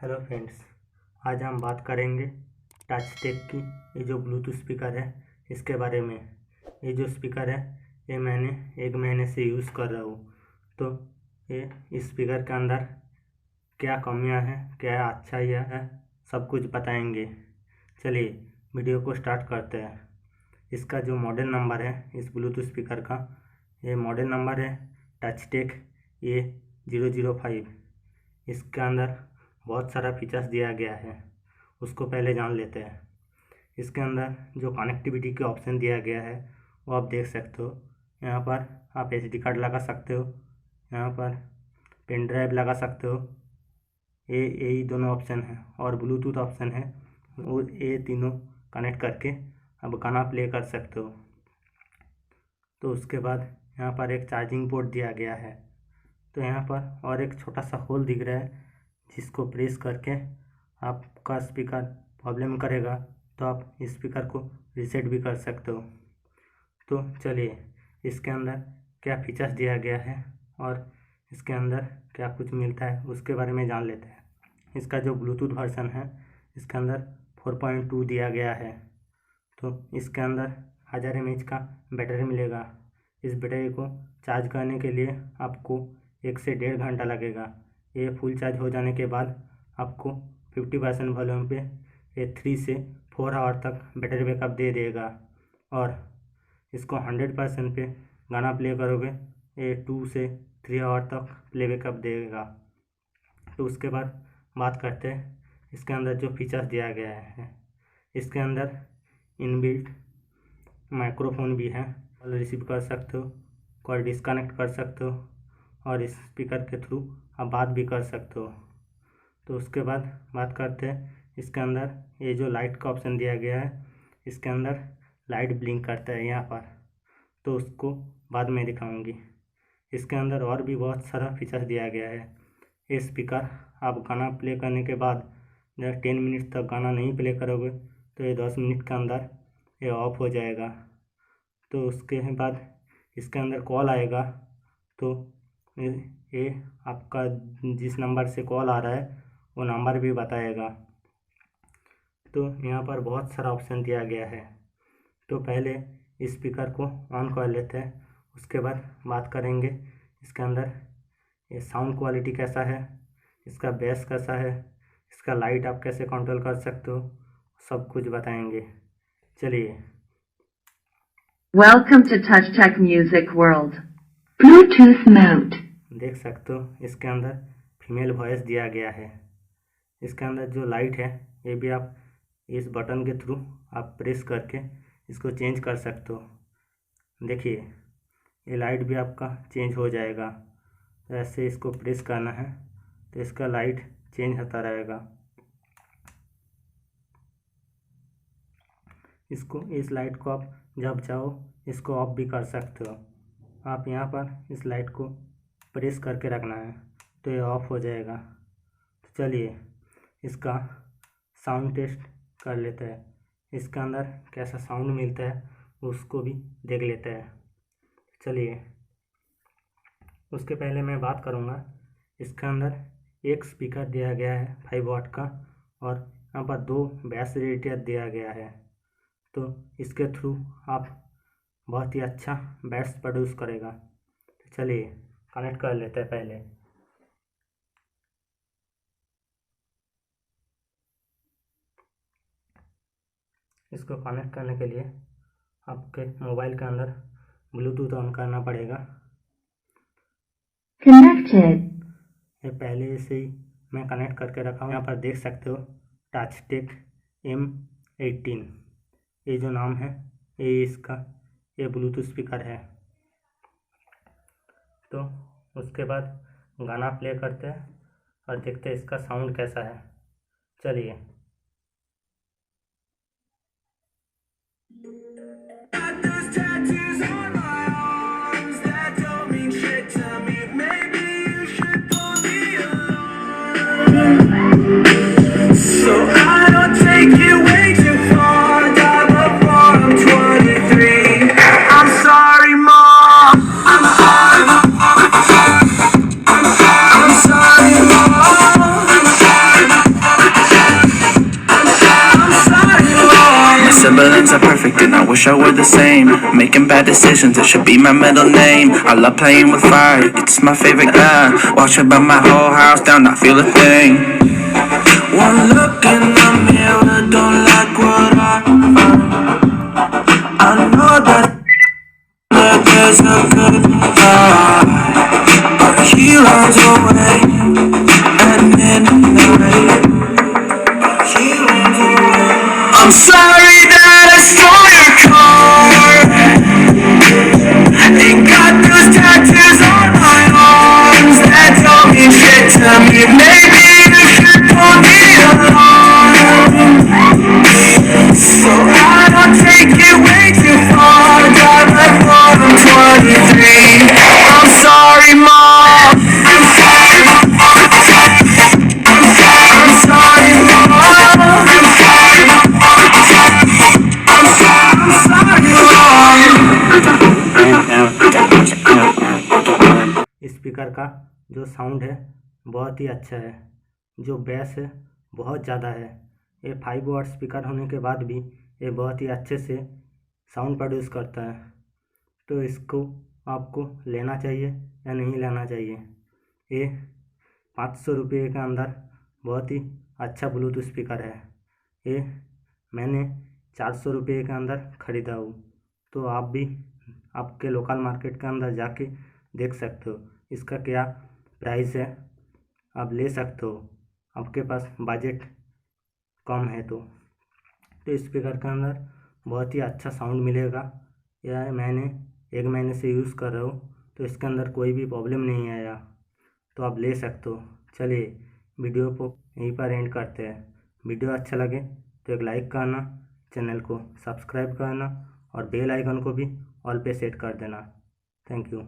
Hello friends, आज हम बात करेंगे टच टेक की। ये जो ब्लूटूथ स्पीकर है इसके बारे में। ये जो स्पीकर है ये मैंने 1 महीने से यूज़ कर रहा हूँ। तो ये इस स्पीकर के अंदर क्या कमियां हैं, क्या अच्छाई है, सब कुछ बताएंगे। चलिए वीडियो को स्टार्ट करते हैं। इसका जो मॉडल नंबर है इस ब्लूटूथ स्पीकर का, ये मॉडल नंबर है टच टेक ये 005। इसके अंदर बहुत सारा फीचर्स दिया गया है, उसको पहले जान लेते हैं। इसके अंदर जो कनेक्टिविटी के ऑप्शन दिया गया है वो आप देख सकते हो। यहाँ पर आप एसडी कार्ड लगा सकते हो, यहाँ पर पेन ड्राइव लगा सकते हो। यही दोनों ऑप्शन है और ब्लूटूथ ऑप्शन है, वो ये तीनों कनेक्ट करके अब गाना प्ले कर सकते हो। तो उसके बाद यहाँ पर एक चार्जिंग पोर्ट दिया गया है। तो यहाँ पर और एक छोटा सा होल दिख रहा है, जिसको प्रेस करके आपका स्पीकर प्रॉब्लम करेगा तो आप इस स्पीकर को रीसेट भी कर सकते हो। तो चलिए इसके अंदर क्या फीचर्स दिया गया है और इसके अंदर क्या कुछ मिलता है उसके बारे में जान लेते हैं। इसका जो ब्लूटूथ वर्जन है इसके अंदर 4.2 दिया गया है। तो इसके अंदर 1000 mAh का बैटरी मिलेगा। इस बैटरी को चार्ज करने के लिए आपको 1 से 1.5 घंटा लगेगा। ये फुल चार्ज हो जाने के बाद आपको 50% वॉल्यूम पे ये 3 से 4 आवर तक बैटरी बैकअप दे देगा। और इसको 100% पे गाना प्ले करोगे ये 2 से 3 आवर तक प्ले बैकअप देगा। तो उसके बाद बात करते हैं इसके अंदर जो फीचर्स दिया गया है। इसके अंदर इनबिल्ट माइक्रोफोन भी है, कॉल रिसीव कर सकते हो, कॉल डिस्कनेक्ट कर सकते हो और इस स्पीकर के थ्रू आप बात भी कर सकते हो। तो उसके बाद बात करते हैं इसके अंदर ये जो लाइट का ऑप्शन दिया गया है, इसके अंदर लाइट ब्लिंक करता है यहाँ पर, तो उसको बाद में दिखाऊंगी। इसके अंदर और भी बहुत सारा फीचर्स दिया गया है। ये स्पीकर आप गाना प्ले करने के बाद जब 10 मिनट तक गाना नहीं प्ले करोगे तो ये 10 मिनट के अंदर ये ऑफ हो जाएगा। तो उसके बाद इसके अंदर कॉल आएगा तो ये आपका जिस नंबर से कॉल आ रहा है वो नंबर भी बताएगा। तो यहाँ पर बहुत सारा ऑप्शन दिया गया है। तो पहले इस स्पीकर को ऑन कर लेते हैं, उसके बाद बात करेंगे इसके अंदर ये साउंड क्वालिटी कैसा है, इसका बेस कैसा है, इसका लाइट आप कैसे कंट्रोल कर सकते हो, सब कुछ बताएंगे। चलिए। Welcome to TouchTech Music World. Bluetooth mode. देख सकते हो इसके अंदर फीमेल वॉइस दिया गया है। इसके अंदर जो लाइट है ये भी आप इस बटन के थ्रू आप प्रेस करके इसको चेंज कर सकते हो। देखिए ये लाइट भी आपका चेंज हो जाएगा। तो ऐसे इसको प्रेस करना है तो इसका लाइट चेंज होता रहेगा। इस लाइट को आप जब चाहो इसको ऑफ भी कर सकते हो। आप यहाँ पर इस लाइट को प्रेस करके रखना है तो ये ऑफ हो जाएगा। तो चलिए इसका साउंड टेस्ट कर लेते हैं, इसके अंदर कैसा साउंड मिलता है उसको भी देख लेते हैं। चलिए उसके पहले मैं बात करूँगा इसके अंदर एक स्पीकर दिया गया है 5 वाट का और यहाँ पर 2 बेस रेडिएटर दिया गया है। तो इसके थ्रू आप बहुत ही अच्छा बेस प्रोड्यूस करेगा। तो चलिए कनेक्ट कर लेते हैं। पहले इसको कनेक्ट करने के लिए आपके मोबाइल के अंदर ब्लूटूथ ऑन करना पड़ेगा। Connected. ये पहले से ही मैं कनेक्ट करके रखा हूँ। यहाँ पर देख सकते हो टचटेक M18 ये जो नाम है ये ब्लूटूथ स्पीकर है। तो उसके बाद गाना प्ले करते हैं और देखते हैं इसका साउंड कैसा है। चलिए। So I don't take it way too far. Die before I'm 23. I'm sorry, Mom. I'm sorry. I'm sorry, Mom. I'm sorry. perfect and I wish I were the same. Making bad decisions, it should be my middle name. I love playing with fire, it's my favorite guy. Watch it burn my whole house down, not feel a thing. One look in the mirror, don't like what I know that there's a good guy, but he runs away, and in the rain, he runs away. I'm sorry that I stole your car and got those tattoos on my arms that don't mean shit to me. Maybe you should pull me along, so I don't take it way too far. Drive like I'm 23. I'm sorry, Mom. I'm sorry, Mom. I'm sorry, Mom. I'm sorry, speaker का जो sound है बहुत ही अच्छा है, जो base है बहुत ज़्यादा है। ये 5 वाट स्पीकर होने के बाद भी ये बहुत ही अच्छे से साउंड प्रोड्यूस करता है। तो इसको आपको लेना चाहिए या नहीं लेना चाहिए। ये 500 रुपये के अंदर बहुत ही अच्छा ब्लूटूथ स्पीकर है। ये मैंने 400 रुपये के अंदर ख़रीदा हूँ। तो आप भी आपके लोकल मार्केट के अंदर जाके देख सकते हो इसका क्या प्राइस है, आप ले सकते हो आपके पास बजट कम है तो इस स्पीकर के अंदर बहुत ही अच्छा साउंड मिलेगा। यह मैंने 1 महीने से यूज़ कर रहा हूँ तो इसके अंदर कोई भी प्रॉब्लम नहीं आया, तो आप ले सकते हो। चलिए वीडियो को यहीं पर एंड करते हैं। वीडियो अच्छा लगे तो एक लाइक करना, चैनल को सब्सक्राइब करना और बेल आइकन को भी ऑल पे सेट कर देना। Thank you.